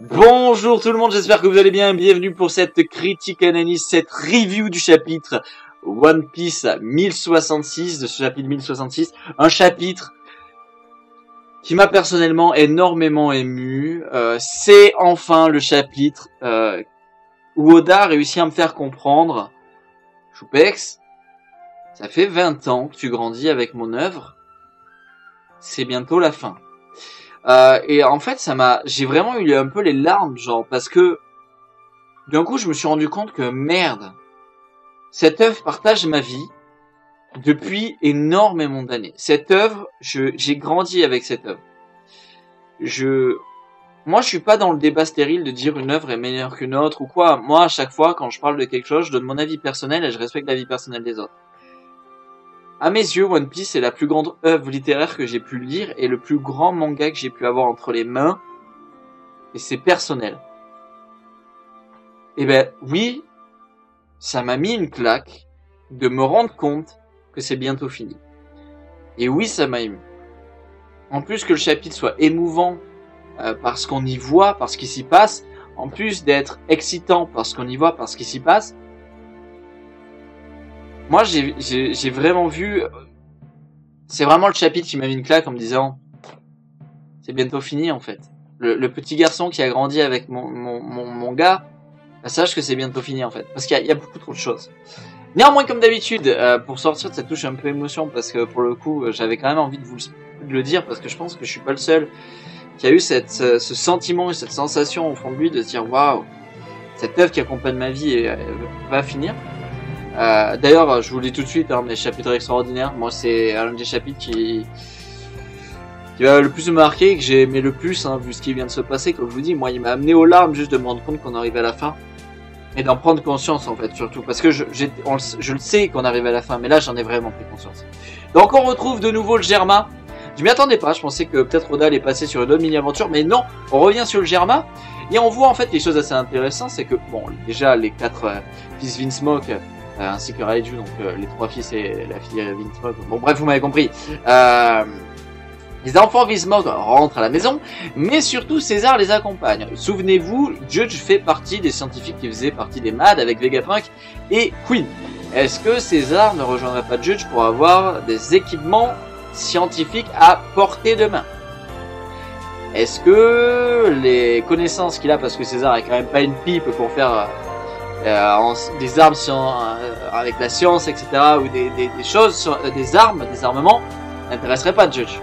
Bonjour tout le monde, j'espère que vous allez bien. Bienvenue pour cette critique analyse, cette review du chapitre One Piece 1066, de ce chapitre 1066. Un chapitre qui m'a personnellement énormément ému. C'est enfin le chapitre où Oda réussit à me faire comprendre: Choupex, ça fait 20 ans que tu grandis avec mon œuvre. C'est bientôt la fin. Et en fait, j'ai vraiment eu un peu les larmes, genre, parce que d'un coup, je me suis rendu compte que merde, cette œuvre partage ma vie depuis énormément d'années. Cette œuvre, j'ai grandi avec cette œuvre. Moi, je suis pas dans le débat stérile de dire une œuvre est meilleure qu'une autre ou quoi. Moi, à chaque fois, quand je parle de quelque chose, je donne mon avis personnel et je respecte l'avis personnel des autres. À mes yeux, One Piece est la plus grande œuvre littéraire que j'ai pu lire et le plus grand manga que j'ai pu avoir entre les mains. Et c'est personnel. Et ben oui, ça m'a mis une claque de me rendre compte que c'est bientôt fini. Et oui, ça m'a ému. En plus que le chapitre soit émouvant par ce qu'on y voit, par ce qui s'y passe, en plus d'être excitant par ce qu'on y voit, par ce qui s'y passe, moi j'ai vraiment vu... C'est vraiment le chapitre qui m'a mis une claque en me disant: c'est bientôt fini en fait. Le petit garçon qui a grandi avec mon gars, bah, sache que c'est bientôt fini en fait. Parce qu'il y a beaucoup trop de choses. Néanmoins, comme d'habitude, pour sortir de cette touche un peu émotion, parce que pour le coup, j'avais quand même envie de vous le dire, parce que je pense que je suis pas le seul qui a eu ce sentiment et cette sensation au fond de lui de se dire: waouh, cette œuvre qui accompagne ma vie va finir. D'ailleurs, je vous le dis tout de suite, mes chapitres extraordinaires, moi c'est un des chapitres qui va le plus me marquer, que j'ai aimé le plus, vu ce qui vient de se passer. Comme je vous dis, moi il m'a amené aux larmes juste de me rendre compte qu'on arrive à la fin. Et d'en prendre conscience en fait, surtout. Parce que je le sais qu'on arrive à la fin, mais là j'en ai vraiment pris conscience. Donc on retrouve de nouveau le Germa. Je m'y attendais pas, je pensais que peut-être Oda allait passer sur une autre mini-aventure, mais non, on revient sur le Germa. Et on voit en fait les choses assez intéressantes, c'est que, bon, déjà les 4 fils Vinsmoke, ainsi que Raiju, donc les 3 fils et la fille Vinsmoke, bon bref, vous m'avez compris. Les enfants Vinsmoke rentrent à la maison, mais surtout César les accompagne. Souvenez-vous, Judge fait partie des scientifiques qui faisaient partie des MAD avec Vegapunk et Queen. Est-ce que César ne rejoindrait pas Judge pour avoir des équipements scientifiques à portée de main? Est-ce que les connaissances qu'il a, parce que César est quand même pas une pipe pour faire des armes avec la science, etc., ou des choses, des armes, des armements, n'intéresseraient pas Judge?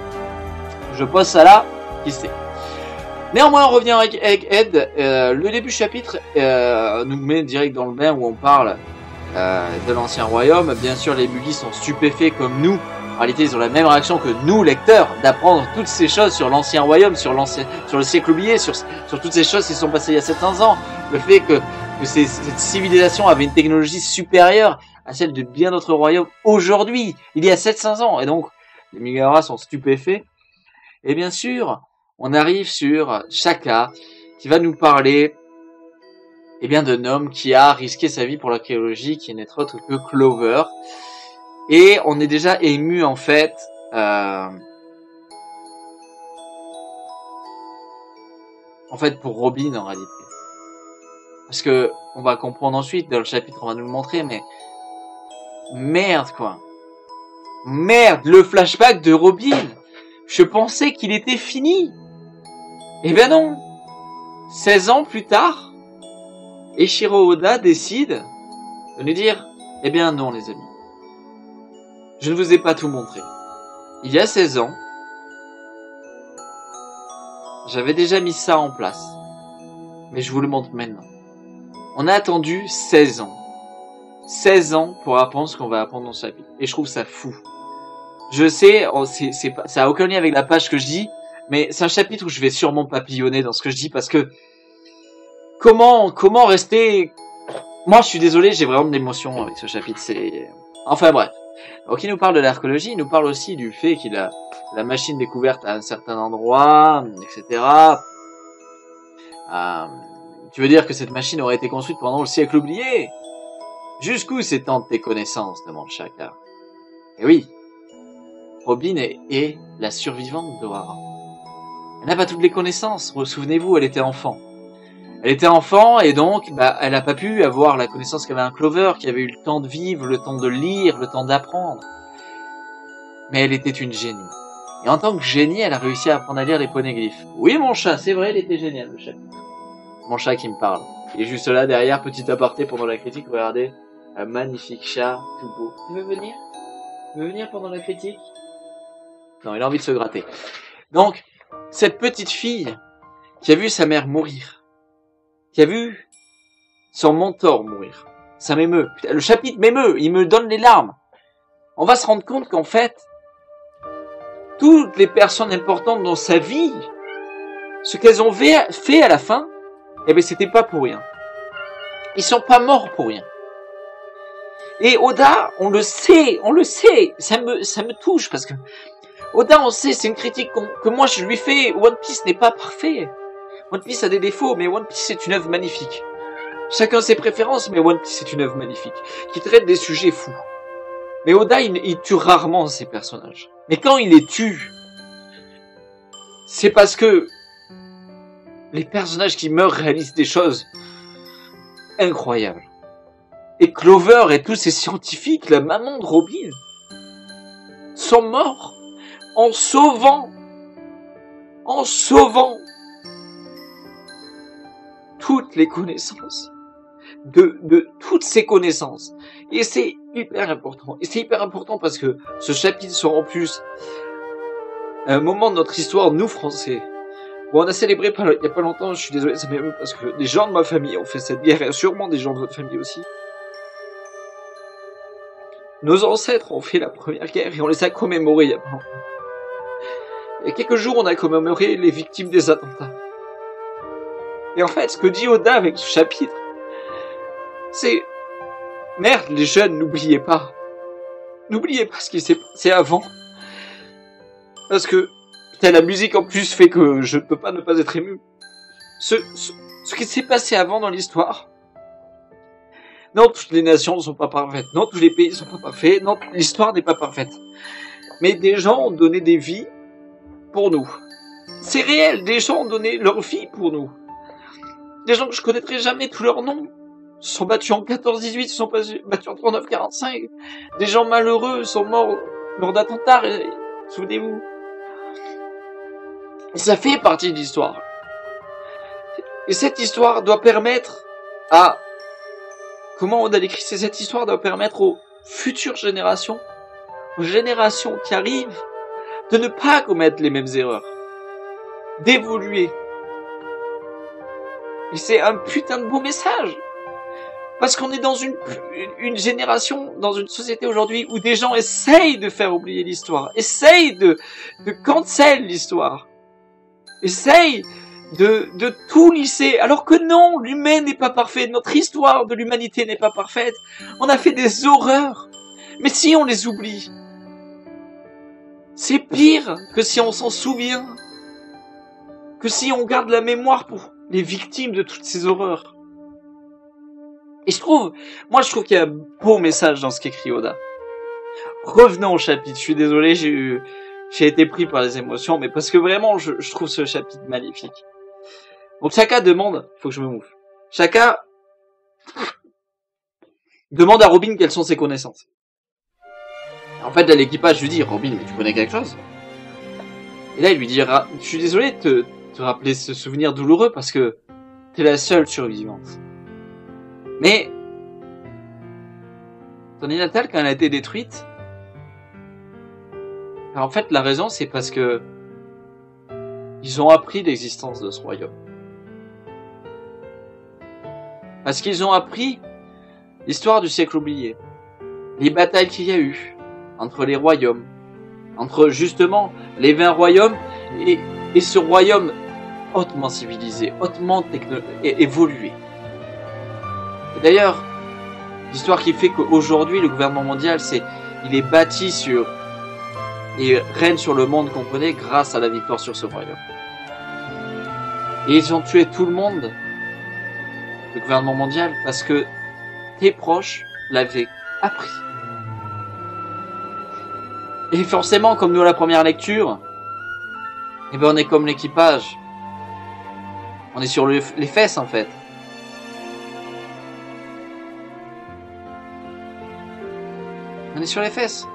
Je pose ça là, qui sait. Néanmoins, on revient avec Ed. Le début du chapitre nous met direct dans le bain où on parle de l'ancien royaume. Bien sûr, les Buggy sont stupéfaits comme nous. En réalité, ils ont la même réaction que nous, lecteurs, d'apprendre toutes ces choses sur l'ancien royaume, sur le siècle oublié, sur toutes ces choses qui se sont passées il y a 700 ans. Le fait que cette civilisation avait une technologie supérieure à celle de bien d'autres royaumes aujourd'hui, il y a 700 ans. Et donc, les Migara sont stupéfaits. Et bien sûr, on arrive sur Shaka, qui va nous parler d'un homme qui a risqué sa vie pour l'archéologie, qui n'est autre que Clover. Et on est déjà ému en fait pour Robin en réalité. Parce que on va comprendre ensuite, dans le chapitre on va nous le montrer, mais merde quoi. Merde, le flashback de Robin. Je pensais qu'il était fini. Eh ben non. 16 ans plus tard, Eiichiro Oda décide de nous dire: eh bien non les amis. Je ne vous ai pas tout montré. Il y a 16 ans, j'avais déjà mis ça en place. Mais je vous le montre maintenant. On a attendu 16 ans. 16 ans pour apprendre ce qu'on va apprendre dans ce chapitre. Et je trouve ça fou. Je sais, ça a aucun lien avec la page que je dis, mais c'est un chapitre où je vais sûrement papillonner dans ce que je dis, parce que comment rester... Moi, je suis désolé, j'ai vraiment de l'émotion avec ce chapitre. Enfin bref. Donc, il nous parle de l'archéologie, il nous parle aussi du fait qu'il a la machine découverte à un certain endroit, etc. Tu veux dire que cette machine aurait été construite pendant le siècle oublié? Jusqu'où s'étendent tes connaissances? Demande Shaka. Et oui. Robin est la survivante d'Ohara. Elle n'a pas toutes les connaissances. Souvenez-vous, elle était enfant. Elle était enfant et donc elle n'a pas pu avoir la connaissance qu'avait un Clover, qui avait eu le temps de vivre, le temps de lire, le temps d'apprendre. Mais elle était une génie. Et en tant que génie, elle a réussi à apprendre à lire les poneglyphes. Oui, mon chat, c'est vrai, il était génial, le chapitre. Mon chat qui me parle. Il est juste là, derrière, petit aparté pendant la critique, regardez. Un magnifique chat, tout beau. Tu veux venir? Tu veux venir pendant la critique? Non, il a envie de se gratter. Donc, cette petite fille, qui a vu sa mère mourir, qui a vu son mentor mourir, ça m'émeut. Putain, le chapitre m'émeut, il me donne les larmes. On va se rendre compte qu'en fait, toutes les personnes importantes dans sa vie, ce qu'elles ont fait à la fin, eh ben c'était pas pour rien. Ils sont pas morts pour rien. Et Oda, on le sait, ça me touche parce que Oda, on sait, c'est une critique que moi je lui fais. One Piece n'est pas parfait. One Piece a des défauts, mais One Piece est une œuvre magnifique. Chacun ses préférences, mais One Piece est une œuvre magnifique qui traite des sujets fous. Mais Oda, il tue rarement ses personnages. Mais quand il les tue, c'est parce que les personnages qui meurent réalisent des choses incroyables. Et Clover et tous ces scientifiques, la maman de Robin, sont morts en sauvant toutes les connaissances, de toutes ces connaissances. Et c'est hyper important. Et c'est hyper important parce que ce chapitre sera en plus un moment de notre histoire, nous Français. Bon, on a célébré il y a pas longtemps, je suis désolé, ça m'émeut parce que des gens de ma famille ont fait cette guerre et sûrement des gens de votre famille aussi. Nos ancêtres ont fait la première guerre et on les a commémorés il y a pas longtemps. Il y a quelques jours, on a commémoré les victimes des attentats. Et en fait, ce que dit Oda avec ce chapitre, c'est... Merde, les jeunes, n'oubliez pas. N'oubliez pas ce qui s'est passé avant. Parce que, putain, la musique en plus fait que je ne peux pas ne pas être ému. Ce qui s'est passé avant dans l'histoire. Non, toutes les nations ne sont pas parfaites. Non, tous les pays ne sont pas parfaits. Non, l'histoire n'est pas parfaite. Mais des gens ont donné des vies pour nous. C'est réel, des gens ont donné leur vie pour nous. Des gens que je connaîtrai jamais tous leurs noms. Se sont battus en 14-18, se sont battus en 39-45. Des gens malheureux sont morts lors d'attentats, souvenez-vous. Et ça fait partie de l'histoire. Et cette histoire doit permettre à... Comment on a décrit cette histoire doit permettre aux futures générations, aux générations qui arrivent, de ne pas commettre les mêmes erreurs. D'évoluer. Et c'est un putain de beau message. Parce qu'on est dans une génération, dans une société aujourd'hui où des gens essayent de faire oublier l'histoire, essayent de cancel l'histoire, essayent de tout lisser, alors que non, l'humain n'est pas parfait, notre histoire de l'humanité n'est pas parfaite, on a fait des horreurs, mais si on les oublie, c'est pire que si on s'en souvient, que si on garde la mémoire pour les victimes de toutes ces horreurs. Et je trouve qu'il y a un beau message dans ce qu'écrit Oda. Revenons au chapitre, je suis désolé, j'ai été pris par les émotions, mais parce que vraiment, je trouve ce chapitre magnifique. Donc Shaka demande, faut que je me mouve. Shaka demande à Robin quelles sont ses connaissances. En fait, là, l'équipage lui dit, Robin, tu connais quelque chose? Et là, il lui dira, je suis désolé de te rappeler ce souvenir douloureux parce que t'es la seule survivante. Mais, ton île natale, quand elle a été détruite, alors en fait, la raison, c'est parce que ils ont appris l'existence de ce royaume. Parce qu'ils ont appris l'histoire du siècle oublié. Les batailles qu'il y a eu entre les royaumes. Entre, justement, les 20 royaumes et ce royaume hautement civilisé, hautement évolué. Et d'ailleurs, l'histoire qui fait qu'aujourd'hui, le gouvernement mondial, il est bâti sur et règne sur le monde qu'on connaît grâce à la victoire sur ce royaume. Et ils ont tué tout le monde, le gouvernement mondial, parce que tes proches l'avaient appris. Et forcément, comme nous à la première lecture, eh ben on est comme l'équipage. On est sur les fesses en fait. On est sur les fesses.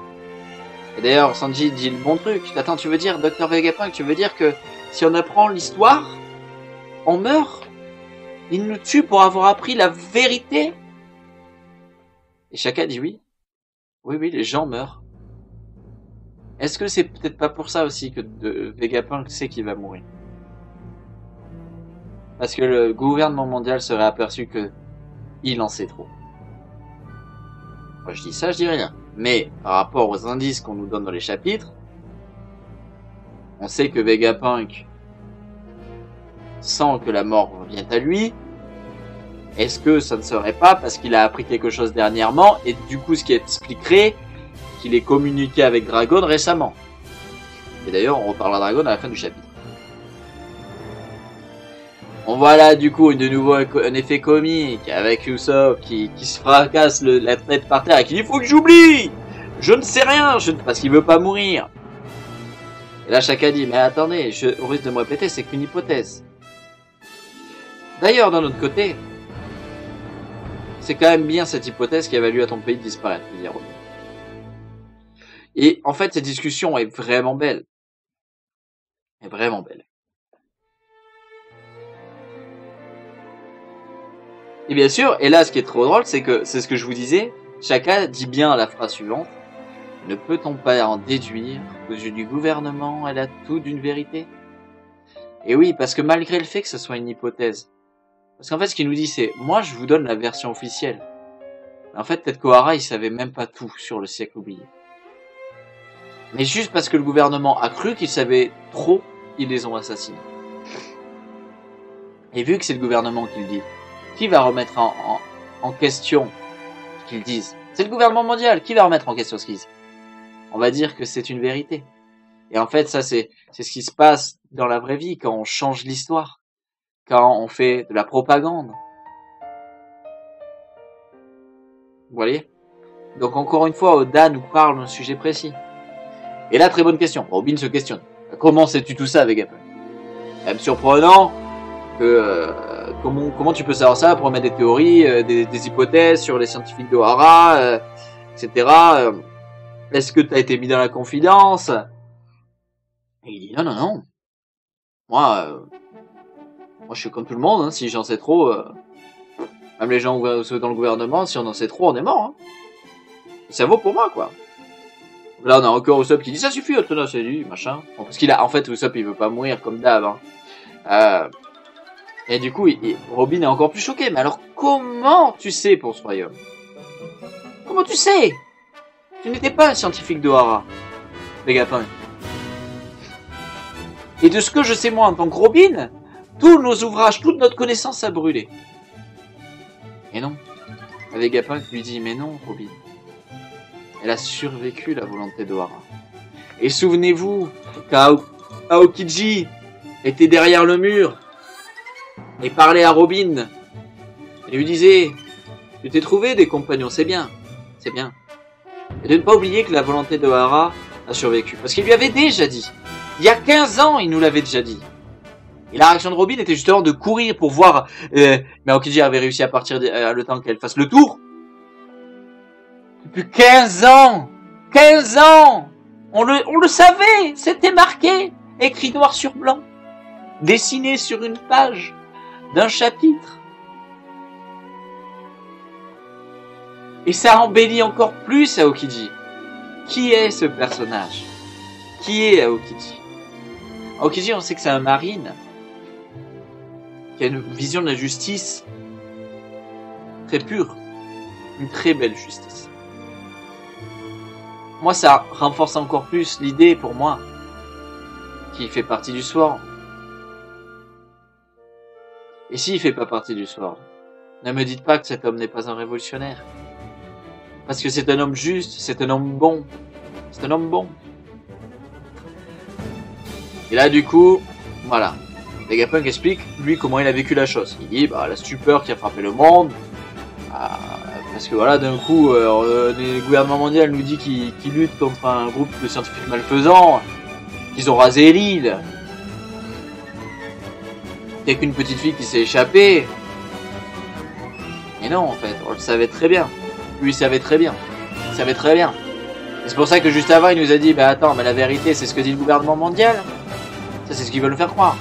Et d'ailleurs, Sanji dit le bon truc. Attends, tu veux dire, Dr Vegapunk, tu veux dire que si on apprend l'histoire, on meurt? Il nous tue pour avoir appris la vérité? Et Shaka dit oui. Oui, oui, les gens meurent. Est-ce que c'est peut-être pas pour ça aussi que Vegapunk sait qu'il va mourir? Parce que le gouvernement mondial serait aperçu que il en sait trop. Moi je dis ça, je dis rien. Mais par rapport aux indices qu'on nous donne dans les chapitres, on sait que Vegapunk sent que la mort revient à lui. Est-ce que ça ne serait pas parce qu'il a appris quelque chose dernièrement et du coup ce qui expliquerait qu'il ait communiqué avec Dragon récemment? Et d'ailleurs on reparlera de Dragon à la fin du chapitre. On voit là du coup de nouveau un effet comique avec Usopp qui se fracasse la tête par terre et qui dit « Faut que j'oublie! Je ne sais rien! » Parce qu'il veut pas mourir. Et là Shaka dit « Mais attendez, au risque de me répéter, c'est qu'une hypothèse. » D'ailleurs, d'un autre côté, c'est quand même bien cette hypothèse qui a valu à ton pays de disparaître, dit Robin. Et en fait, cette discussion est vraiment belle. Elle est vraiment belle. Et bien sûr, et là, ce qui est trop drôle, c'est que, c'est ce que je vous disais, Shaka dit bien la phrase suivante. Ne peut-on pas en déduire qu'aux yeux du gouvernement, elle a tout d'une vérité? Et oui, parce que malgré le fait que ce soit une hypothèse, parce qu'en fait, ce qu'il nous dit, c'est, moi, je vous donne la version officielle. En fait, peut-être qu'Ohara, il savait même pas tout sur le siècle oublié. Mais juste parce que le gouvernement a cru qu'il savait trop, ils les ont assassinés. Et vu que c'est le gouvernement qui le dit, qui va remettre en question ce qu'ils disent? C'est le gouvernement mondial. Qui va remettre en question ce qu'ils disent? On va dire que c'est une vérité. Et en fait, ça, c'est ce qui se passe dans la vraie vie quand on change l'histoire. Quand on fait de la propagande. Vous voyez? Donc encore une fois, Oda nous parle d'un sujet précis. Et là, très bonne question. Robin se questionne. Comment sais-tu tout ça, Vegapunk? C'est même surprenant que comment tu peux savoir ça pour mettre des théories, des hypothèses sur les scientifiques d'Ohara, etc. Est-ce que tu as été mis dans la confidence? Et il dit non. Moi je suis comme tout le monde. Hein. Si j'en sais trop, même les gens dans le gouvernement, si on en sait trop, on est mort. Hein. Ça vaut pour moi, quoi. Là, on a encore Usopp qui dit ça suffit, Otona, c'est lui, machin. Bon, parce qu'il a, en fait, Usopp, il veut pas mourir comme d'hab. Hein. Et du coup, Robin est encore plus choqué. Mais alors, comment tu sais pour ce royaume? Comment tu sais? Tu n'étais pas un scientifique d'Ohara, Vegapunk. Et de ce que je sais moi en tant que Robin, tous nos ouvrages, toute notre connaissance a brûlé. Et non. Vegapunk lui dit, mais non, Robin. Elle a survécu la volonté d'Ohara. Et souvenez-vous qu'Aokiji était derrière le mur et parlait à Robin. Et lui disait, tu t'es trouvé des compagnons, c'est bien. C'est bien. Et de ne pas oublier que la volonté d'Ohara a survécu. Parce qu'il lui avait déjà dit. Il y a 15 ans, il nous l'avait déjà dit. Et la réaction de Robin était justement de courir pour voir... mais Aokiji avait réussi à partir le temps qu'elle fasse le tour. Depuis 15 ans! 15 ans! On le savait! C'était marqué! Écrit noir sur blanc. Dessiné sur une page d'un chapitre. Et ça embellit encore plus Aokiji. Qui est ce personnage? Qui est Aokiji? Aokiji, on sait que c'est un marine qui a une vision de la justice très pure. Une très belle justice. Moi, ça renforce encore plus l'idée, pour moi, qu'il fait partie du Sword. Et s'il fait pas partie du Sword, ne me dites pas que cet homme n'est pas un révolutionnaire. Parce que c'est un homme juste, c'est un homme bon. C'est un homme bon. Et là, du coup, voilà. Vegapunk explique, lui, comment il a vécu la chose. Il dit, la stupeur qui a frappé le monde. Parce que voilà, d'un coup, le gouvernement mondial nous dit qu'il lutte contre un groupe de scientifiques malfaisants, qu'ils ont rasé l'île. il n'y a qu'une petite fille qui s'est échappée. Mais non, en fait, on le savait très bien. Lui, il savait très bien. Il savait très bien. Et c'est pour ça que juste avant, il nous a dit, bah attends, mais la vérité, c'est ce que dit le gouvernement mondial. Ça, c'est ce qu'ils veulent nous faire croire.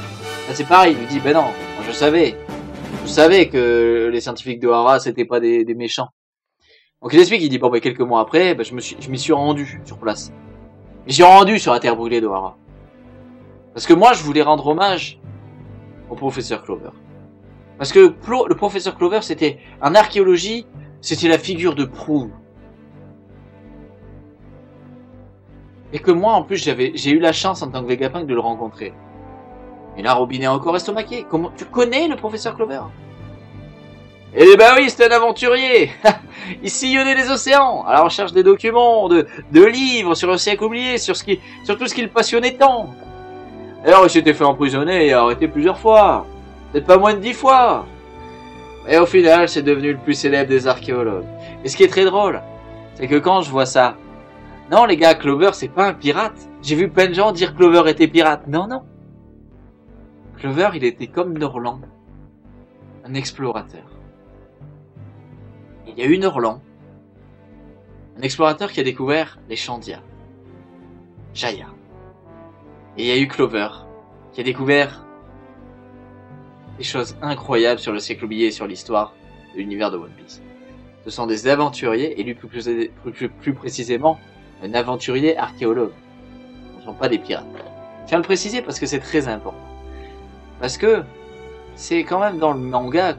Là, c'est pareil, il nous dit, ben non, moi, je savais. Je savais que les scientifiques de Hara, c'était pas des méchants. Donc il explique, il dit, bon, ben quelques mois après, ben, je m'y suis rendu sur place. Je m'y suis rendu sur la terre brûlée de Hara. Parce que moi, je voulais rendre hommage au professeur Clover. Parce que le professeur Clover, c'était en archéologie, c'était la figure de proue. Et que moi, en plus, j'ai eu la chance en tant que Vegapunk de le rencontrer. Et là, Robin est encore estomaqué. Comment, tu connais le professeur Clover? Eh ben oui, c'était un aventurier. Il sillonnait les océans, à la recherche des documents, de livres sur le siècle oublié, sur tout ce qui le passionnait tant. Alors, il s'était fait emprisonner et arrêté plusieurs fois. Peut-être pas moins de 10 fois. Et au final, c'est devenu le plus célèbre des archéologues. Et ce qui est très drôle, c'est que quand je vois ça, non les gars, Clover c'est pas un pirate. J'ai vu plein de gens dire Clover était pirate. Non, non. Clover, il était comme Norland, un explorateur. Il y a eu Norland, un explorateur qui a découvert les Chandia, Jaya. Et il y a eu Clover, qui a découvert des choses incroyables sur le siècle oublié et sur l'histoire de l'univers de One Piece. Ce sont des aventuriers, et lui plus précisément, un aventurier archéologue. Ce ne sont pas des pirates. Je tiens à le préciser parce que c'est très important. Parce que c'est quand même dans le manga,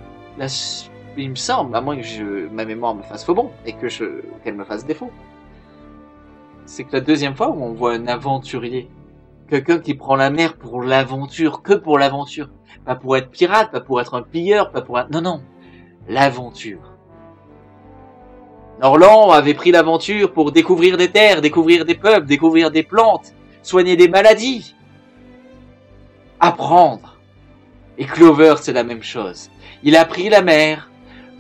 il me semble, à moins que ma mémoire me fasse faux bon, et qu'elle me fasse défaut, c'est que la deuxième fois où on voit un aventurier, quelqu'un qui prend la mer pour l'aventure, que pour l'aventure, pas pour être pirate, pas pour être un pilleur, pas pour être... Non, non, l'aventure. Norland avait pris l'aventure pour découvrir des terres, découvrir des peuples, découvrir des plantes, soigner des maladies, apprendre. Et Clover, c'est la même chose. Il a pris la mer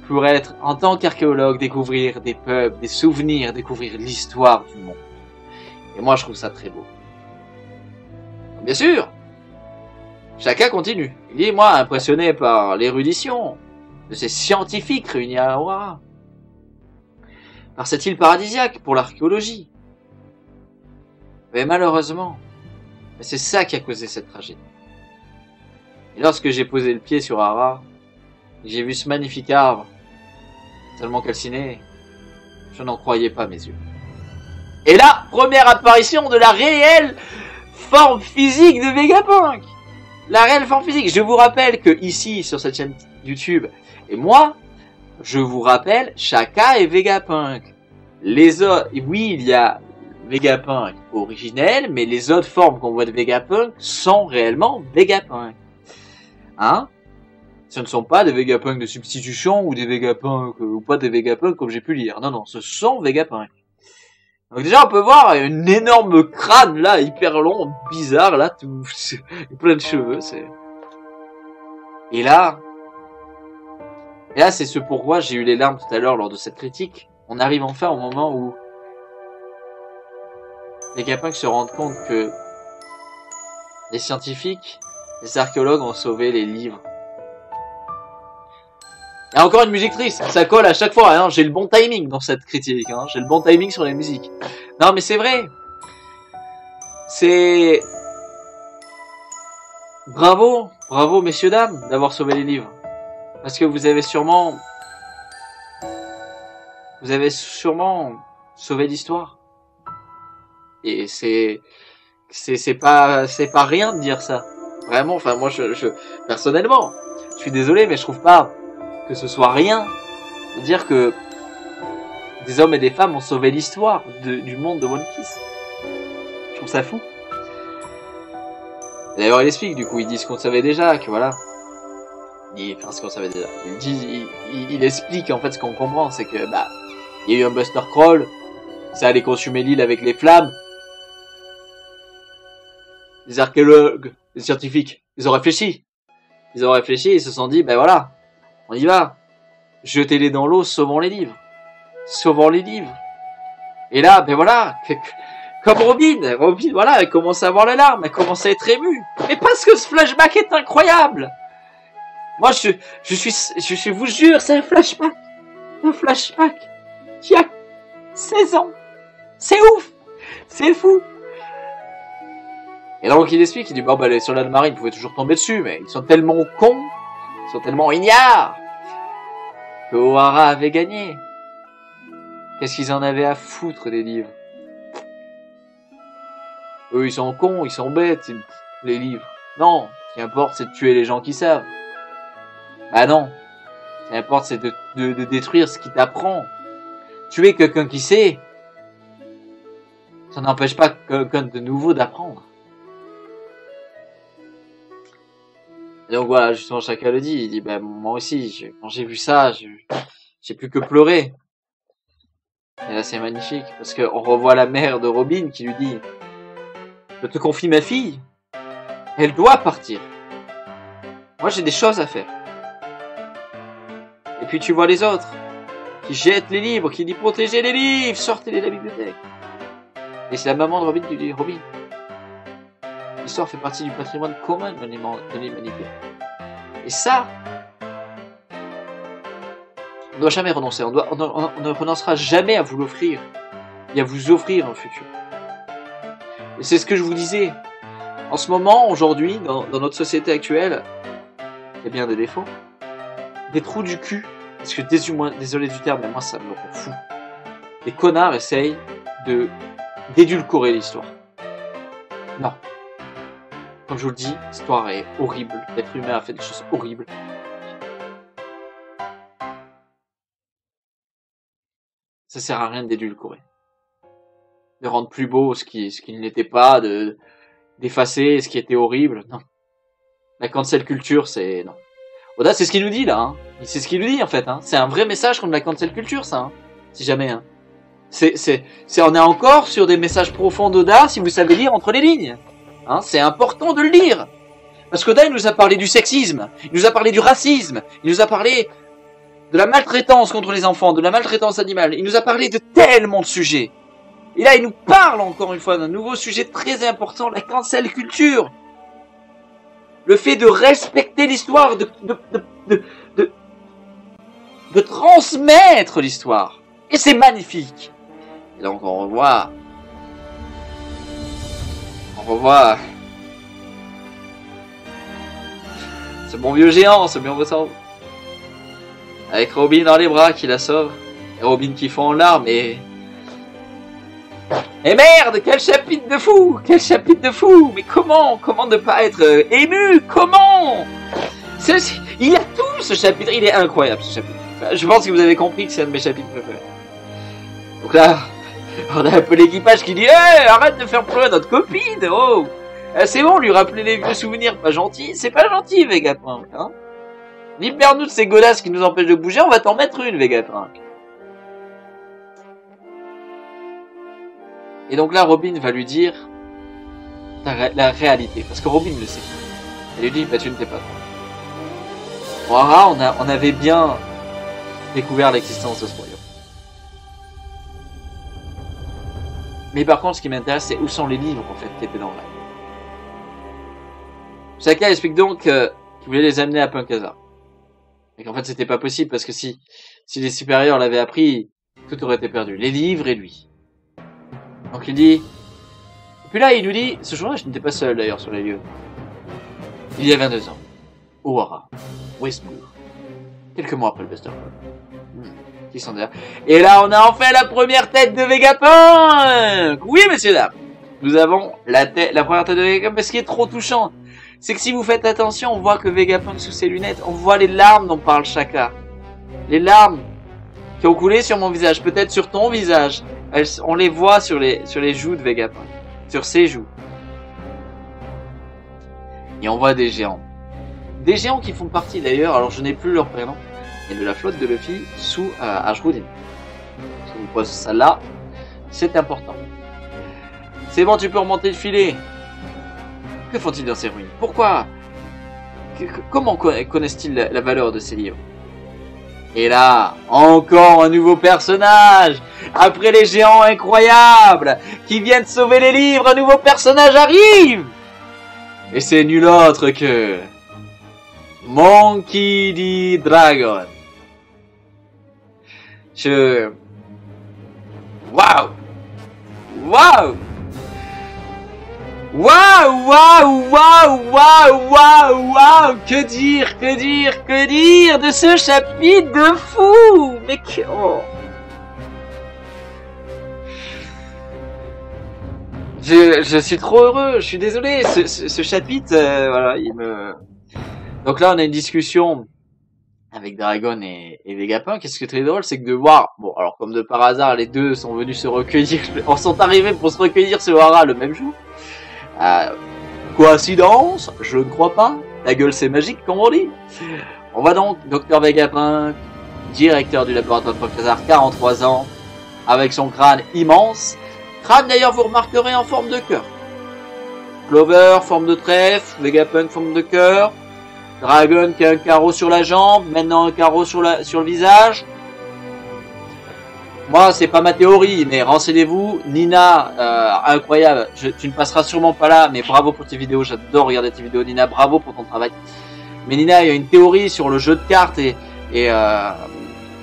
pour être, en tant qu'archéologue, découvrir des peuples, des souvenirs, découvrir l'histoire du monde. Et moi, je trouve ça très beau. Bien sûr, chacun continue. Il dit, moi, impressionné par l'érudition de ces scientifiques réunis à Hara, par cette île paradisiaque pour l'archéologie. Mais malheureusement, c'est ça qui a causé cette tragédie. Et lorsque j'ai posé le pied sur Hara, j'ai vu ce magnifique arbre, tellement calciné, je n'en croyais pas mes yeux. Et là, première apparition de la réelle forme physique de Vegapunk. La réelle forme physique. Je vous rappelle que ici, sur cette chaîne YouTube, et moi, je vous rappelle, Shaka et Vegapunk. Les autres, oui, il y a Vegapunk originel, mais les autres formes qu'on voit de Vegapunk sont réellement Vegapunk. Hein? Ce ne sont pas des Vegapunk de substitution ou des Vegapunk ou pas des Vegapunk comme j'ai pu lire. Non, non, ce sont Vegapunk. Donc déjà on peut voir une énorme crâne là, hyper long, bizarre là, tout plein de cheveux, c'est. Et là c'est ce pourquoi j'ai eu les larmes tout à l'heure lors de cette critique. On arrive enfin au moment où Vegapunk se rendent compte que les scientifiques, les archéologues ont sauvé les livres. Il y a encore une musique triste, ça colle à chaque fois, hein. J'ai le bon timing dans cette critique, hein. J'ai le bon timing sur les musiques. Non mais c'est vrai. C'est... Bravo, bravo messieurs dames d'avoir sauvé les livres. Parce que vous avez sûrement sauvé l'histoire. Et c'est pas rien de dire ça. Vraiment, enfin moi personnellement, je suis désolé mais je trouve pas que ce soit rien de dire que des hommes et des femmes ont sauvé l'histoire du monde de One Piece. Je trouve ça fou. D'ailleurs, il explique, du coup, il dit ce qu'on savait déjà, que voilà. Enfin, ce qu'on savait déjà. Il explique, en fait, ce qu'on comprend, c'est que, bah, il y a eu un Buster Crawl, ça allait consumer l'île avec les flammes. Les archéologues, les scientifiques, ils ont réfléchi. Ils se sont dit, ben voilà, on y va. Jetez-les dans l'eau, sauvons les livres. Sauvons les livres. Et là, ben voilà, comme Robin, voilà, elle commence à avoir les larmes, elle commence à être émue. Mais parce que ce flashback est incroyable. Moi, je vous jure, c'est un flashback. Un flashback qui a 16 ans. C'est ouf. C'est fou. Et donc, il explique, il dit, bon, bah, les soldats de marine pouvaient toujours tomber dessus, mais ils sont tellement cons, ils sont tellement ignares, que O'Hara avait gagné. Qu'est-ce qu'ils en avaient à foutre des livres? Eux, ils sont cons, ils sont bêtes, les livres. Non, ce qui importe, c'est de tuer les gens qui savent. Bah non. Ce qui importe, c'est de détruire ce qui t'apprend. Tuer quelqu'un qui sait, ça n'empêche pas quelqu'un de nouveau d'apprendre. Et donc voilà, justement, chacun le dit. Il dit, bah, moi aussi, quand j'ai vu ça, j'ai plus que pleurer. Et là, c'est magnifique, parce qu'on revoit la mère de Robin qui lui dit, je te confie ma fille. Elle doit partir. Moi, j'ai des choses à faire. Et puis, tu vois les autres, qui jettent les livres, qui disent, protégez les livres, sortez-les de la bibliothèque. Et c'est la maman de Robin qui lui dit, Robin, l'histoire fait partie du patrimoine commun de l'humanité. Et ça, on ne doit jamais renoncer. On ne renoncera jamais à vous l'offrir et à vous offrir un futur. Et c'est ce que je vous disais. En ce moment, aujourd'hui, dans notre société actuelle, il y a bien des défauts, des trous du cul. Parce que désolé du terme, mais moi ça me rend fou. Les connards essayent d'édulcorer l'histoire. Non. Comme je vous le dis, l'histoire est horrible. L'être humain a fait des choses horribles. Ça sert à rien d'édulcorer. De rendre plus beau ce qui ne l'était pas, d'effacer ce qui était horrible. Non. La cancel culture, c'est... Non. Oda, c'est ce qu'il nous dit, là. Hein. C'est ce qu'il nous dit, en fait. Hein. C'est un vrai message contre la cancel culture, ça. Hein. Si jamais. Hein. On est encore sur des messages profonds d'Oda, si vous savez lire entre les lignes. Hein, c'est important de le lire. Parce qu'Oda, il nous a parlé du sexisme, il nous a parlé du racisme, il nous a parlé de la maltraitance contre les enfants, de la maltraitance animale, il nous a parlé de tellement de sujets. Et là, il nous parle encore une fois d'un nouveau sujet très important, la cancel culture. Le fait de respecter l'histoire, de transmettre l'histoire. Et c'est magnifique. Et donc on revoit ce bon vieux géant, ce bien beau sang, avec Robin dans les bras qui la sauve, et Robin qui fond en larmes, et merde, quel chapitre de fou, mais comment ne pas être ému, comment, il y a tout ce chapitre, il est incroyable ce chapitre, je pense que vous avez compris que c'est un de mes chapitres préférés. Donc là, on a un peu l'équipage qui dit hey, arrête de faire pleurer notre copine, oh. C'est bon, lui rappeler les vieux souvenirs, pas gentil. C'est pas gentil, Vegapunk, hein. Libère-nous de ces godasses qui nous empêchent de bouger, on va t'en mettre une, Vegapunk. Et donc là, Robin va lui dire la réalité, parce que Robin le sait. Elle lui dit, bah tu ne t'es pas trompé. O'Hara, on avait bien découvert l'existence de ce royaume. Mais par contre, ce qui m'intéresse, c'est où sont les livres, en fait, qui étaient dans le lac. Sokka explique donc qu'il voulait les amener à Punkasa. Et qu'en fait, c'était pas possible, parce que si les supérieurs l'avaient appris, tout aurait été perdu. Les livres et lui. Donc il dit... Et puis là, il nous dit... Ce jour-là, je n'étais pas seul, d'ailleurs, sur les lieux. Il y a 22 ans. O'Hara. Westmoor. Quelques mois après le Buster Call. Qui sont derrière. Et là, on a enfin la première tête de Vegapunk. Oui, messieurs, dames. Nous avons la première tête de Vegapunk. Mais ce qui est trop touchant, c'est que si vous faites attention, on voit que Vegapunk sous ses lunettes, on voit les larmes dont parle Shaka. Les larmes qui ont coulé sur mon visage, peut-être sur ton visage. On les voit sur les joues de Vegapunk. Sur ses joues. Et on voit des géants. Des géants qui font partie d'ailleurs, alors je n'ai plus leur prénom, et de la flotte de Luffy sous Ashruddin. Je vous pose ça là, c'est important. C'est bon, tu peux remonter le filet. Que font-ils dans ces ruines? Pourquoi? Comment connaissent-ils la valeur de ces livres? Et là, encore un nouveau personnage. Après les géants incroyables qui viennent sauver les livres, un nouveau personnage arrive. Et c'est nul autre que Monkey D. Dragon. Waouh! Waouh! Waouh, waouh, waouh, waouh, waouh, waouh! Que dire de ce chapitre de fou! Mais que... Oh. Je suis trop heureux, je suis désolé, ce chapitre, voilà, il me... Donc là, on a une discussion avec Dragon et Vegapunk. Qu'est-ce qui est très drôle, c'est que de voir... Bon, alors comme de par hasard, les deux sont venus se recueillir, sont arrivés pour se recueillir sur Hara le même jour. Coïncidence? Je ne crois pas. La gueule c'est magique comme on dit. On va donc, Dr Vegapunk, directeur du laboratoire de Professeur, 43 ans, avec son crâne immense. Crâne d'ailleurs vous remarquerez en forme de cœur. Clover, forme de trèfle, Vegapunk, forme de cœur. Dragon qui a un carreau sur la jambe, maintenant un carreau sur le visage. Moi, c'est pas ma théorie, mais renseignez-vous. Nina, incroyable. Tu ne passeras sûrement pas là, mais bravo pour tes vidéos. J'adore regarder tes vidéos, Nina. Bravo pour ton travail. Mais Nina, il y a une théorie sur le jeu de cartes et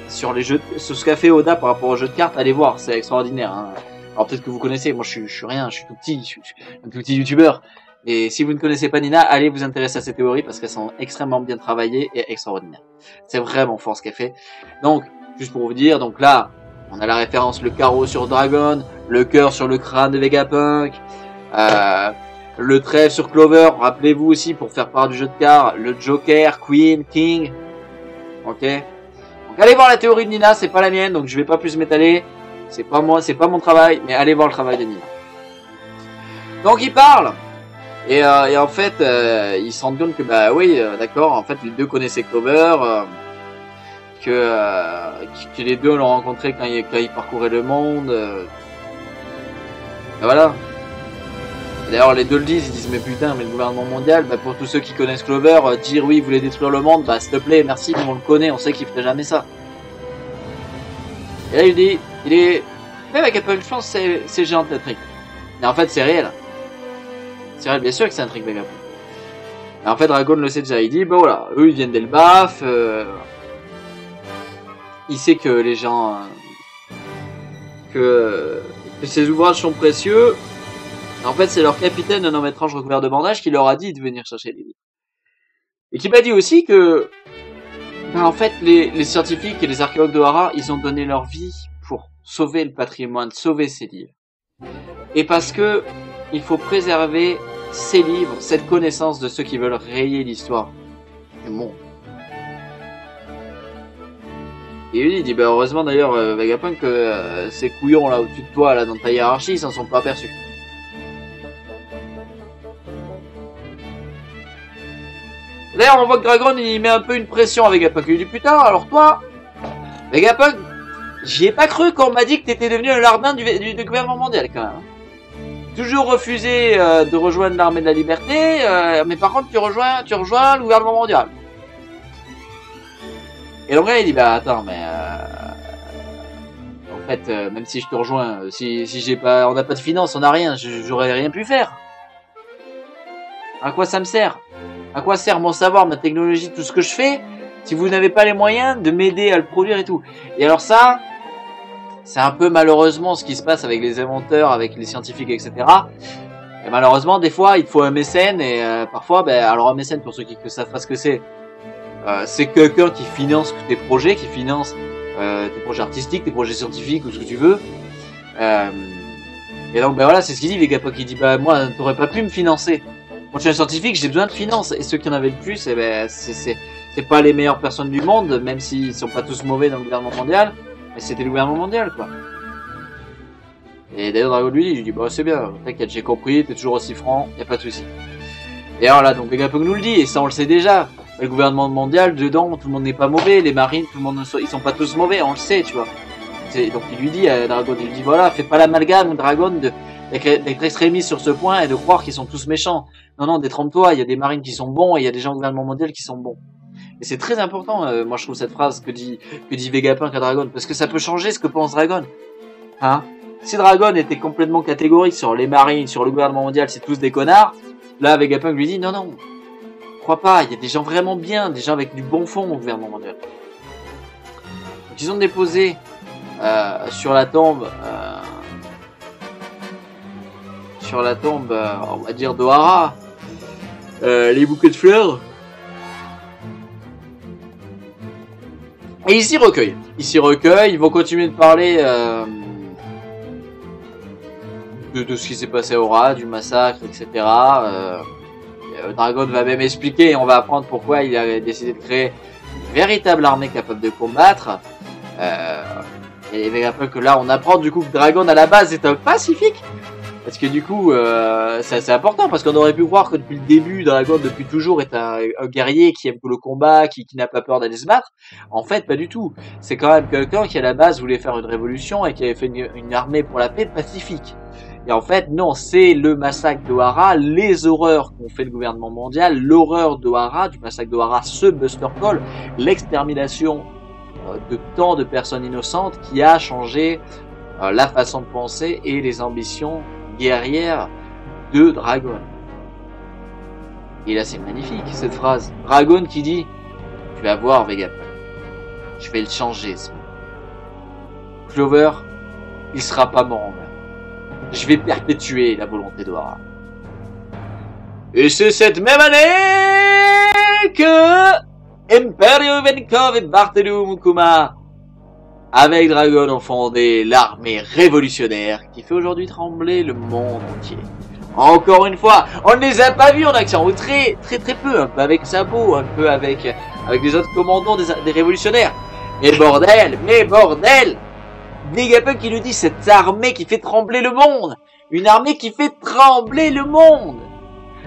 sur les jeux, sur ce qu'a fait Oda par rapport au jeu de cartes. Allez voir, c'est extraordinaire. Hein. Alors peut-être que vous connaissez. Moi, je suis rien. Je suis tout petit. Je suis un tout petit youtubeur. Et si vous ne connaissez pas Nina, allez vous intéresser à ces théories parce qu'elles sont extrêmement bien travaillées et extraordinaires. C'est vraiment fort ce qu'elle fait. Donc, juste pour vous dire, donc là. On a la référence, le carreau sur Dragon, le cœur sur le crâne de Vegapunk, le trèfle sur Clover, rappelez-vous aussi pour faire part du jeu de cartes, le Joker, Queen, King, ok. Donc allez voir la théorie de Nina, c'est pas la mienne, donc je vais pas plus m'étaler, c'est pas moi, c'est pas mon travail, mais allez voir le travail de Nina. Donc il parle, et en fait, ils se rendent compte que bah oui, d'accord, en fait les deux connaissaient Clover, que les deux l'ont rencontré quand il parcourait le monde. Et voilà. D'ailleurs, les deux le disent, ils disent mais putain, mais le gouvernement mondial, bah, pour tous ceux qui connaissent Clover, dire oui, il voulait détruire le monde, bah s'il te plaît, merci, nous on le connaît, on sait qu'il ferait jamais ça. Et là il dit, mais Vegapunk, je pense que c'est géant de trick. Mais en fait c'est réel. C'est réel, bien sûr que c'est un trick Vegapunk. Et en fait Dragon le sait déjà, il dit, bah voilà, eux ils viennent d'Elbaf, il sait que les gens... que ces ouvrages sont précieux. En fait, c'est leur capitaine, un homme étrange recouvert de bandages, qui leur a dit de venir chercher les livres. Et qui m'a dit aussi que... en fait, les scientifiques et les archéologues de Hara, ils ont donné leur vie pour sauver le patrimoine, sauver ces livres. Et parce que il faut préserver ces livres, cette connaissance de ceux qui veulent rayer l'histoire du monde. Et lui il dit bah heureusement d'ailleurs Vegapunk ces couillons là au-dessus de toi là dans ta hiérarchie ils s'en sont pas aperçus. D'ailleurs on voit que Dragon il met un peu une pression à Vegapunk. Il lui dit putain alors toi Vegapunk j'y ai pas cru quand on m'a dit que t'étais devenu un larbin du gouvernement mondial quand même. Toujours refusé de rejoindre l'armée de la liberté mais par contre tu rejoins le gouvernement mondial. Et donc là il dit bah attends mais en fait même si je te rejoins si j'ai pas on n'a pas de finances on n'a rien j'aurais rien pu faire. À quoi ça me sert? À quoi sert mon savoir, ma technologie, tout ce que je fais si vous n'avez pas les moyens de m'aider à le produire et tout? Et alors ça c'est un peu malheureusement ce qui se passe avec les inventeurs, avec les scientifiques etc. Et malheureusement des fois il te faut un mécène et parfois ben alors un mécène pour ceux qui savent pas ce que c'est quelqu'un qui finance tes projets, qui finance tes projets artistiques, tes projets scientifiques ou ce que tu veux. Et donc ben voilà, c'est ce qu'il dit Vegapunk, il dit bah moi t'aurais pas pu me financer. Moi je suis un scientifique, j'ai besoin de finances. Et ceux qui en avaient le plus, eh ben c'est pas les meilleures personnes du monde, même s'ils sont pas tous mauvais dans le gouvernement mondial, mais c'était le gouvernement mondial quoi. Et d'ailleurs Dragon lui dit bah c'est bien, t'inquiète, j'ai compris, t'es toujours aussi franc, y a pas de souci. Et alors là donc Vegapunk nous le dit, et ça on le sait déjà. Le gouvernement mondial, dedans, tout le monde n'est pas mauvais, les marines, tout le monde, ils sont pas tous mauvais, on le sait, tu vois. Donc il lui dit à Dragon, il lui dit voilà, fais pas l'amalgame, Dragon, d'être extrémiste sur ce point et de croire qu'ils sont tous méchants. Non, détrompe-toi, il y a des marines qui sont bons et il y a des gens au gouvernement mondial qui sont bons. Et c'est très important, moi je trouve cette phrase que dit Vegapunk à Dragon, parce que ça peut changer ce que pense Dragon. Hein? Si Dragon était complètement catégorique sur les marines, sur le gouvernement mondial, c'est tous des connards, là Vegapunk lui dit non. crois pas. Il y a des gens vraiment bien, des gens avec du bon fond au gouvernement mondial. Donc, ils ont déposé sur la tombe, on va dire d'Ohara, les bouquets de fleurs. Et ils s'y recueillent. Ils vont continuer de parler de ce qui s'est passé à Ohara, du massacre, etc. Dragon va même expliquer, et on va apprendre pourquoi il a décidé de créer une véritable armée capable de combattre. Et que là, on apprend du coup que Dragon à la base est un pacifique. Parce que du coup, c'est assez important, parce qu'on aurait pu croire que depuis le début, Dragon, depuis toujours, est un guerrier qui aime le combat, qui n'a pas peur d'aller se battre. En fait, pas du tout. C'est quand même quelqu'un qui, à la base, voulait faire une révolution et qui avait fait une armée pour la paix pacifique. Et en fait, non, c'est le massacre d'Ohara, les horreurs qu'ont fait le gouvernement mondial, l'horreur d'Ohara, du massacre d'Ohara, ce Buster Call, l'extermination de tant de personnes innocentes qui a changé la façon de penser et les ambitions guerrière de Dragon. Et là c'est magnifique cette phrase. Dragon qui dit: tu vas voir Vegapunk, je vais le changer ce monde. Clover, il sera pas mort en vain. Je vais perpétuer la volonté d'Ohara. Et c'est cette même année que Imperio Ivankov et Barthélemy Mukuma avec Dragon ont fondé l'armée révolutionnaire qui fait aujourd'hui trembler le monde entier. Encore une fois, on ne les a pas vus en action, ou très peu, un peu avec Sabo, un peu avec les autres commandants des révolutionnaires. Mais bordel, Vegapunk qui nous dit cette armée qui fait trembler le monde, une armée qui fait trembler le monde.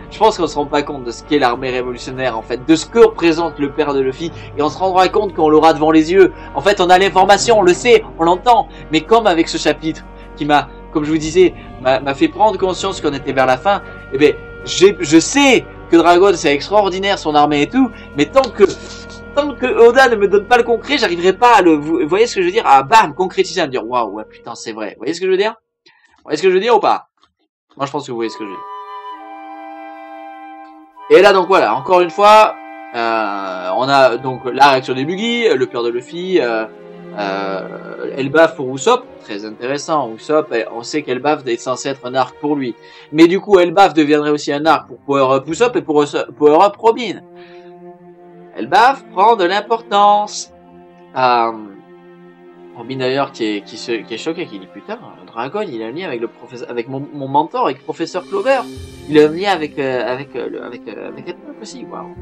Je pense qu'on se rend pas compte de ce qu'est l'armée révolutionnaire, en fait, de ce que représente le père de Luffy, et on se rendra compte quand on l'aura devant les yeux. En fait, on a l'information, on le sait, on l'entend, mais comme avec ce chapitre, qui m'a, comme je vous disais, m'a fait prendre conscience qu'on était vers la fin, eh ben, je sais que Dragon c'est extraordinaire, son armée et tout, mais tant que Oda ne me donne pas le concret, j'arriverai pas à vous voyez ce que je veux dire, à bam, concrétiser, à me dire, waouh, ouais, putain, c'est vrai. Vous voyez ce que je veux dire? Vous voyez ce que je veux dire ou pas? Moi, je pense que vous voyez ce que je veux dire. Et là, donc voilà, encore une fois, on a donc la réaction des Buggy, le père de Luffy, Elbaf pour Usopp, très intéressant. Usopp, on sait qu'Elbaf est censé être un arc pour lui. Mais du coup, Elbaf deviendrait aussi un arc pour Power Up Usopp et pour Power Up Robin. Elbaf prend de l'importance. Robin d'ailleurs qui est choqué, qui dit putain, Dragon il a un lien avec le professeur, avec mon mentor, avec le professeur Clover. Il a un lien avec Elbaf aussi, waouh.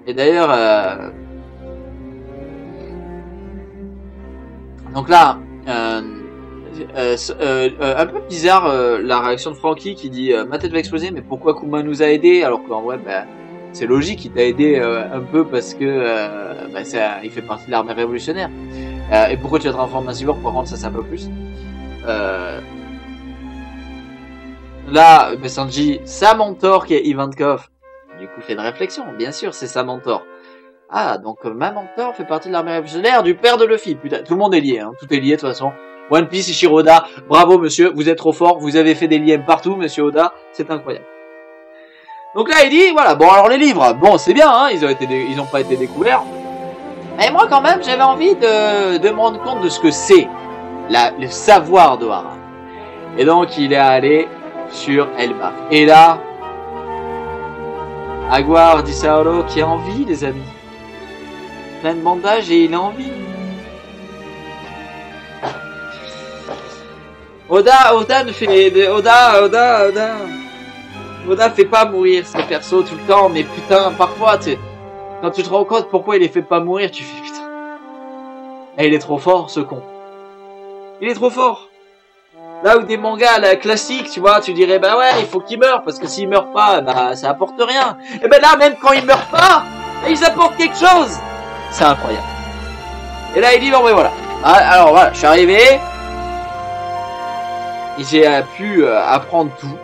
Et d'ailleurs, donc là, un peu bizarre la réaction de Franky qui dit ma tête va exploser, mais pourquoi Kuma nous a aidés alors qu'en vrai, bah, c'est logique, il t'a aidé un peu parce que bah, il fait partie de l'armée révolutionnaire. Et pourquoi tu vas te transformer en cyborg? Par contre, ça c'est un peu plus. Là, Sanji, sa mentor qui est Ivankov, du coup fait une réflexion, bien sûr, c'est sa mentor. Ah, donc ma mentor fait partie de l'armée révolutionnaire du père de Luffy. Putain, tout le monde est lié, hein. Tout est lié de toute façon. One Piece et Shiroda, bravo monsieur, vous êtes trop fort, vous avez fait des liens partout, monsieur Oda, c'est incroyable. Donc là, il dit, voilà, bon alors les livres, bon c'est bien, hein, ils ont pas été découverts. Mais moi quand même, j'avais envie de me rendre compte de ce que c'est, le savoir d'Ohara. Et donc il est allé sur Elbaf. Et là, Aguar Disaoro qui a envie, les amis. Plein de bandages et il a envie. Oda fait pas mourir ses persos tout le temps, mais putain, parfois, quand tu te rends compte pourquoi il les fait pas mourir, tu fais putain. Et il est trop fort, ce con. Il est trop fort. Là où des mangas la classiques, tu vois, tu dirais bah ouais, il faut qu'il meure parce que s'il meurt pas, bah ça apporte rien. Et ben là, même quand il meurt pas, ils apportent quelque chose. C'est incroyable. Et là, il dit bon, mais voilà. Alors voilà, je suis arrivé. Et j'ai pu apprendre tout.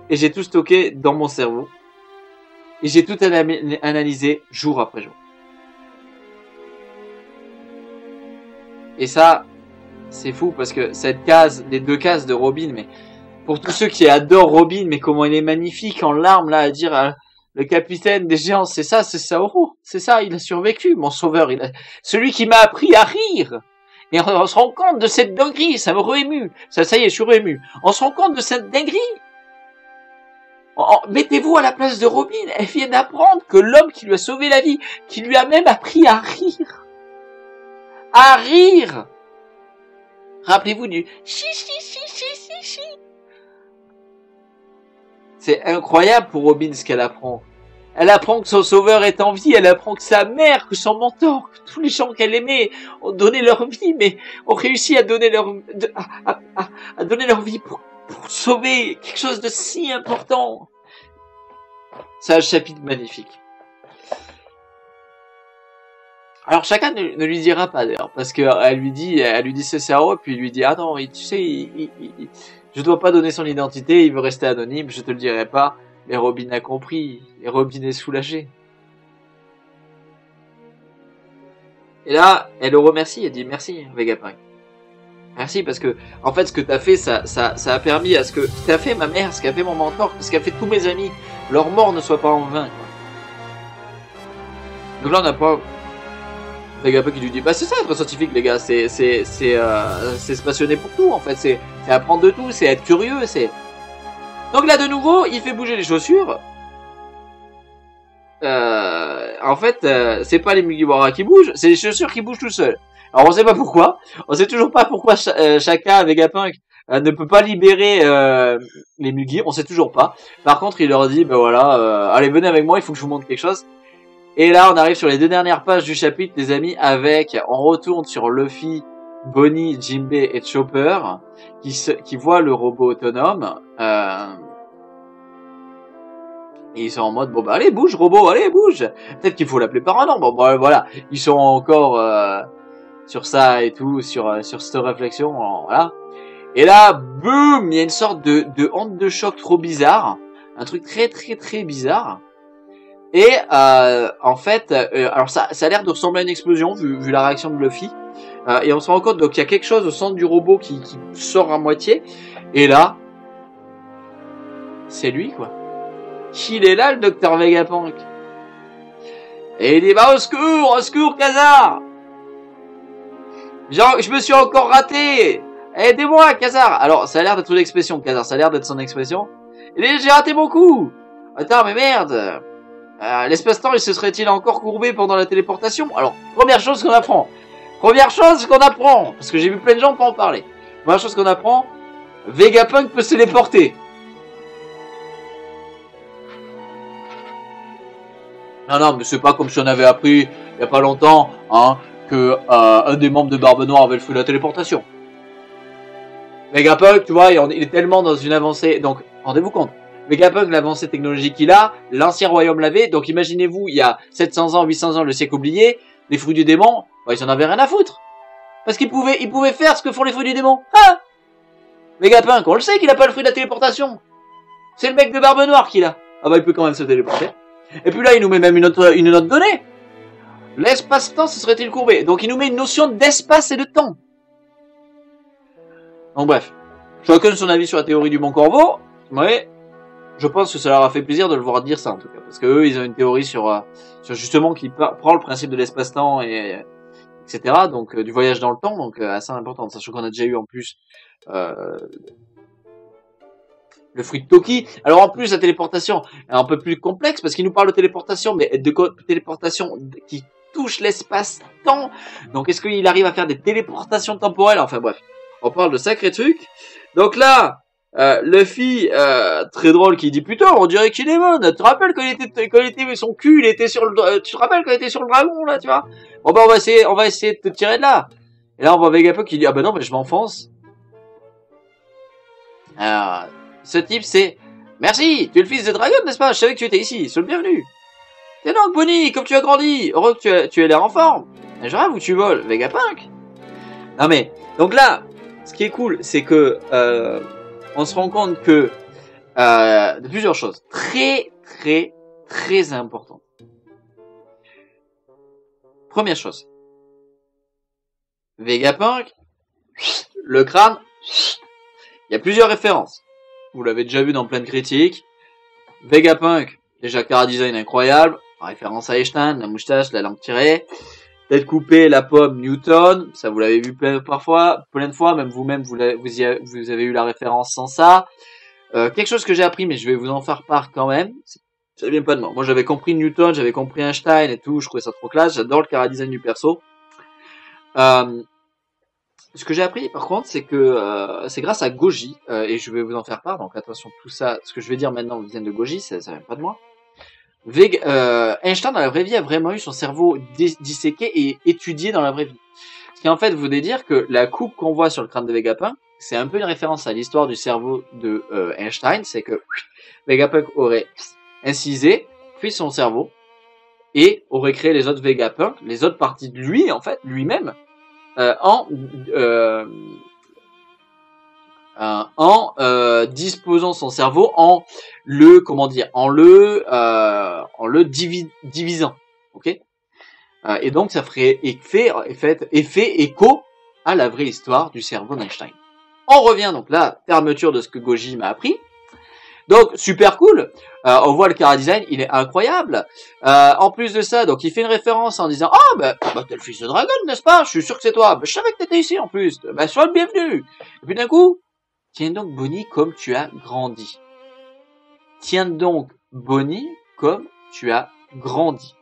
Et j'ai tout stocké dans mon cerveau. Et j'ai tout analysé jour après jour. Et ça, c'est fou parce que cette case, les deux cases de Robin, mais Pour tous ceux qui adorent Robin, mais comment il est magnifique en larmes là à dire le capitaine des géants, c'est Saoro, c'est ça, il a survécu, mon sauveur, celui qui m'a appris à rire. Et on se rend compte de cette dinguerie, ça me réému. Ça y est, je suis réému. On se rend compte de cette dinguerie. Mettez-vous à la place de Robin. Elle vient d'apprendre que l'homme qui lui a sauvé la vie, qui lui a même appris à rire. À rire. Rappelez-vous du chi. C'est incroyable pour Robin ce qu'elle apprend. Elle apprend que son sauveur est en vie, elle apprend que sa mère, que son mentor, que tous les gens qu'elle aimait ont donné leur vie, mais ont réussi à donner à donner leur vie pour sauver quelque chose de si important. C'est un chapitre magnifique. Alors chacun ne lui dira pas d'ailleurs, parce que elle lui dit c'est Saoro, puis il lui dit ah non, tu sais, je dois pas donner son identité, il veut rester anonyme, je te le dirai pas. Mais Robin a compris, et Robin est soulagée. Et là, elle le remercie, elle dit merci, Vegapunk. Merci parce que, en fait, ce que t'as fait, ça a permis à ce que t'as fait ma mère, ce qu'a fait mon mentor, ce qu'a fait tous mes amis, leur mort ne soit pas en vain, quoi. Donc là, on n'a pas Vegapunk qui lui dit, bah c'est ça être scientifique, les gars, c'est se passionner pour tout, en fait, c'est apprendre de tout, c'est être curieux, c'est... Donc là, de nouveau, il fait bouger les chaussures. En fait, c'est pas les Mugiwara qui bougent, c'est les chaussures qui bougent tout seuls. Alors on sait pas pourquoi. On sait toujours pas pourquoi Shaka, Vegapunk, ne peut pas libérer les Mugi. On sait toujours pas. Par contre, il leur dit, ben voilà, allez, venez avec moi, il faut que je vous montre quelque chose. Et là, on arrive sur les 2 dernières pages du chapitre, les amis, avec, on retourne sur Luffy, Bonnie, Jinbei et Chopper, qui voient le robot autonome, et ils sont en mode, bon bah allez, bouge robot, allez, bouge. Peut-être qu'il faut l'appeler par un nom. Bon bah voilà, ils sont encore sur ça et tout, sur cette réflexion, voilà. Et là, boum, il y a une sorte de onde de choc trop bizarre, un truc très bizarre. Et en fait, alors ça a l'air de ressembler à une explosion vu la réaction de Luffy. Et on se rend compte donc il y a quelque chose au centre du robot qui sort à moitié. Et là, c'est lui quoi. Il est là le docteur Vegapunk. Et il dit bah au secours Khazar. Genre, je me suis encore raté. Aidez-moi Khazar. Alors ça a l'air d'être l'expression Khazar, ça a l'air d'être son expression. Il dit j'ai raté mon coup. Attends mais merde. L'espace-temps il se serait-il encore courbé pendant la téléportation? Alors première chose qu'on apprend. Parce que j'ai vu plein de gens pas en parler. Première chose qu'on apprend, Vegapunk peut se téléporter. Non, mais c'est pas comme si on avait appris il y a pas longtemps, hein, que un des membres de Barbe Noire avait le fruit de la téléportation. Vegapunk, tu vois, il est tellement dans une avancée. Donc, rendez-vous compte. Vegapunk, l'avancée technologique qu'il a, l'ancien royaume l'avait. Donc, imaginez-vous, il y a 700 ans, 800 ans, le siècle oublié, les fruits du démon, bah, ils en avaient rien à foutre. Parce qu'ils pouvaient faire ce que font les fruits du démon. Ah! Vegapunk, on le sait qu'il a pas le fruit de la téléportation. C'est le mec de Barbe Noire qui l'a. Ah bah, il peut quand même se téléporter. Et puis là, il nous met même une autre donnée. L'espace-temps se serait-il courbé? Donc il nous met une notion d'espace et de temps. Donc bref, chacun son avis sur la théorie du bon corbeau, mais je pense que ça leur a fait plaisir de le voir dire ça en tout cas, parce que eux, ils ont une théorie sur justement qui prend le principe de l'espace-temps et etc. Donc du voyage dans le temps, donc assez important, sachant qu'on a déjà eu en plus le fruit de Toki. Alors en plus la téléportation est un peu plus complexe parce qu'il nous parle de téléportation, mais de téléportation qui touche l'espace-temps. Donc est-ce qu'il arrive à faire des téléportations temporelles? Enfin bref, on parle de sacrés trucs. Donc là, Luffy, très drôle, qui dit putain, on dirait qu'il est bon. Tu te rappelles quand il était son cul, il était sur le, tu te rappelles quand il était sur le dragon là, tu vois? Bon bah on va essayer de te tirer de là. Et là on voit Vegapunk qui dit ah bah non mais je m'enfonce. Alors ce type c'est merci, tu es le fils de Dragon, n'est-ce pas? Je savais que tu étais ici, sois le bienvenu. T'es donc Bonnie, comme tu as grandi, heureux que tu aies l'air en forme. Je rêve où tu voles, Vegapunk. Non mais, donc là, ce qui est cool, c'est que on se rend compte que de plusieurs choses très importantes. Première chose, Vegapunk, le crâne, il y a plusieurs références. vous l'avez déjà vu dans plein de critiques. Vegapunk, déjà chara design incroyable, référence à Einstein, la moustache, la langue tirée, tête coupée, la pomme, Newton, ça vous l'avez vu plein de fois, même vous-même vous avez eu la référence sans ça. Quelque chose que j'ai appris, mais je vais vous en faire part quand même, ça vient pas de moi. Moi j'avais compris Newton, j'avais compris Einstein et tout, je trouvais ça trop classe, j'adore le chara design du perso. Ce que j'ai appris par contre, c'est que c'est grâce à Goji, et je vais vous en faire part, donc attention, tout ça, ce que je vais dire maintenant vient de Goji, ça vient pas de moi. Einstein dans la vraie vie a vraiment eu son cerveau disséqué et étudié dans la vraie vie. Ce qui en fait voulait dire que la coupe qu'on voit sur le crâne de Vegapunk, c'est un peu une référence à l'histoire du cerveau de Einstein, c'est que Vegapunk aurait incisé, puis son cerveau, et aurait créé les autres Vegapunk, les autres parties de lui en fait, lui-même, en disposant son cerveau en le divisant, ok, et donc ça ferait effet écho à la vraie histoire du cerveau d'Einstein. On revient donc là, fermeture de ce que Goji m'a appris. Donc super cool, on voit le chara design, il est incroyable. En plus de ça, donc il fait une référence en disant t'es le fils de Dragon, n'est-ce pas? Je suis sûr que c'est toi. Je savais que t'étais ici en plus. Sois le bienvenu. Et puis d'un coup, tiens donc Bonnie comme tu as grandi. Tiens donc Bonnie comme tu as grandi.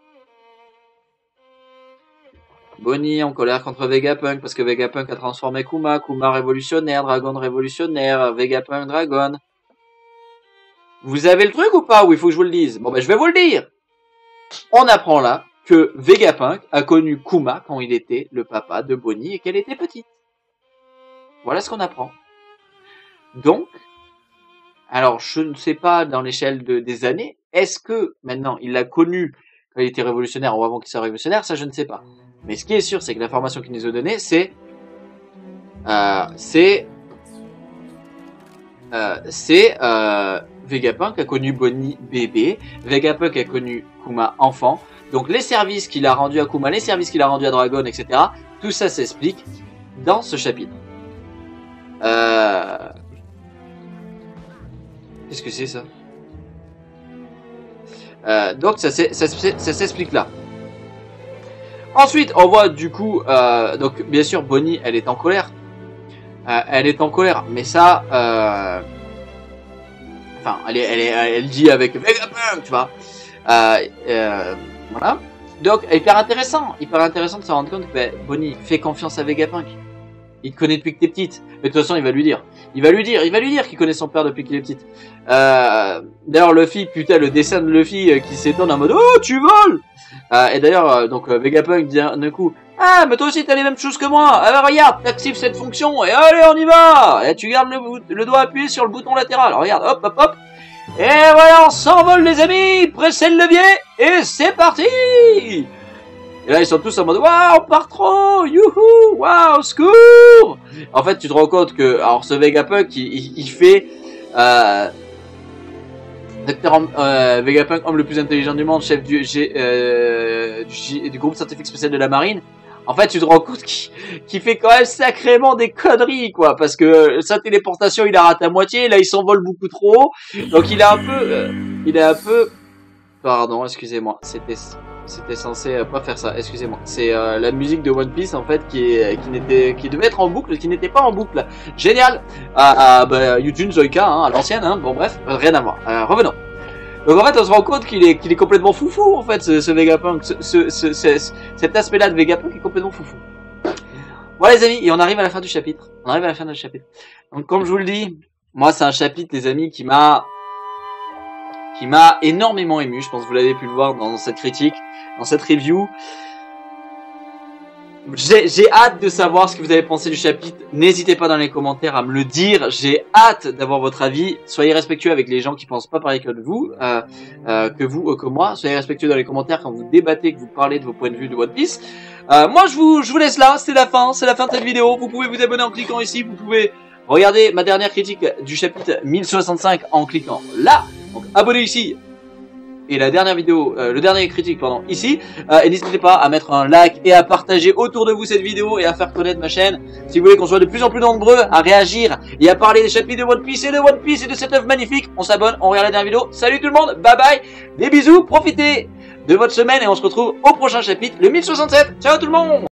Bonnie en colère contre Vegapunk parce que Vegapunk a transformé Kuma, Kuma révolutionnaire, Dragon révolutionnaire, Vegapunk Dragon. Vous avez le truc ou pas? Ou il faut que je vous le dise? Bon je vais vous le dire. On apprend là que Vegapunk a connu Kuma quand il était le papa de Bonnie et qu'elle était petite. Voilà ce qu'on apprend. Donc, alors je ne sais pas dans l'échelle des années, est-ce que maintenant il l'a connu quand il était révolutionnaire ou avant qu'il soit révolutionnaire? Ça je ne sais pas. Mais ce qui est sûr, c'est que l'information qu'il nous a donnée, c'est Vegapunk a connu Bonnie bébé, Vegapunk a connu Kuma enfant. Donc les services qu'il a rendus à Kuma, les services qu'il a rendus à Dragon, etc. Tout ça s'explique dans ce chapitre. Qu'est-ce que c'est ça? Donc ça s'explique là. Ensuite, on voit du coup, donc bien sûr Bonnie, elle est en colère. Mais ça, enfin, elle dit avec Vegapunk, tu vois. Voilà. Donc, hyper intéressant de se rendre compte que Bonnie fait confiance à Vegapunk. Il te connaît depuis que t'es petite. Mais de toute façon, il va lui dire qu'il connaît son père depuis qu'il est petite. D'ailleurs, Luffy, putain, le dessin de Luffy qui s'étonne en mode oh, tu voles. Et d'ailleurs, donc Vegapunk dit d'un coup mais toi aussi t'as les mêmes choses que moi. Alors regarde, t'actives cette fonction et allez on y va. Et tu gardes le doigt appuyé sur le bouton latéral. Alors, regarde, hop hop hop. Et voilà, on s'envole les amis. Pressez le levier et c'est parti. Et là ils sont tous en mode waouh, on part trop, youhou, waouh, secours. En fait tu te rends compte que alors ce Vegapunk il fait Vegapunk, homme le plus intelligent du monde, chef du groupe scientifique spécial de la marine. En fait, tu te rends compte qu'il fait quand même sacrément des conneries, quoi, parce que sa téléportation, il la rate à moitié, là, il s'envole beaucoup trop haut, donc il est un peu, pardon, excusez-moi, c'était censé pas faire ça, excusez-moi, c'est la musique de One Piece, en fait, qui devait être en boucle, qui n'était pas en boucle, génial, Yujin Zoika, hein, à l'ancienne, hein, bon bref, rien à voir, revenons. Donc en fait on se rend compte qu'il est complètement foufou en fait ce Vegapunk, cet aspect là de Vegapunk est complètement foufou. Voilà les amis, et on arrive à la fin du chapitre. Donc comme je vous le dis, moi c'est un chapitre les amis qui m'a énormément ému, je pense que vous l'avez pu le voir dans cette critique, dans cette review. J'ai hâte de savoir ce que vous avez pensé du chapitre. N'hésitez pas dans les commentaires à me le dire. J'ai hâte d'avoir votre avis. Soyez respectueux avec les gens qui pensent pas pareil que vous, que moi. Soyez respectueux dans les commentaires quand vous débattez, que vous parlez de vos points de vue de One Piece. Moi, je vous laisse là. C'est la fin de cette vidéo. Vous pouvez vous abonner en cliquant ici. Vous pouvez regarder ma dernière critique du chapitre 1065 en cliquant là. Donc, abonnez ici. et la dernière vidéo, le dernier critique pardon, ici. Et n'hésitez pas à mettre un like et à partager autour de vous cette vidéo et à faire connaître ma chaîne. Si vous voulez qu'on soit de plus en plus nombreux à réagir et à parler des chapitres de One Piece et de cette œuvre magnifique, on s'abonne, on regarde la dernière vidéo. Salut tout le monde, bye bye, des bisous, profitez de votre semaine et on se retrouve au prochain chapitre, le 1067. Ciao tout le monde!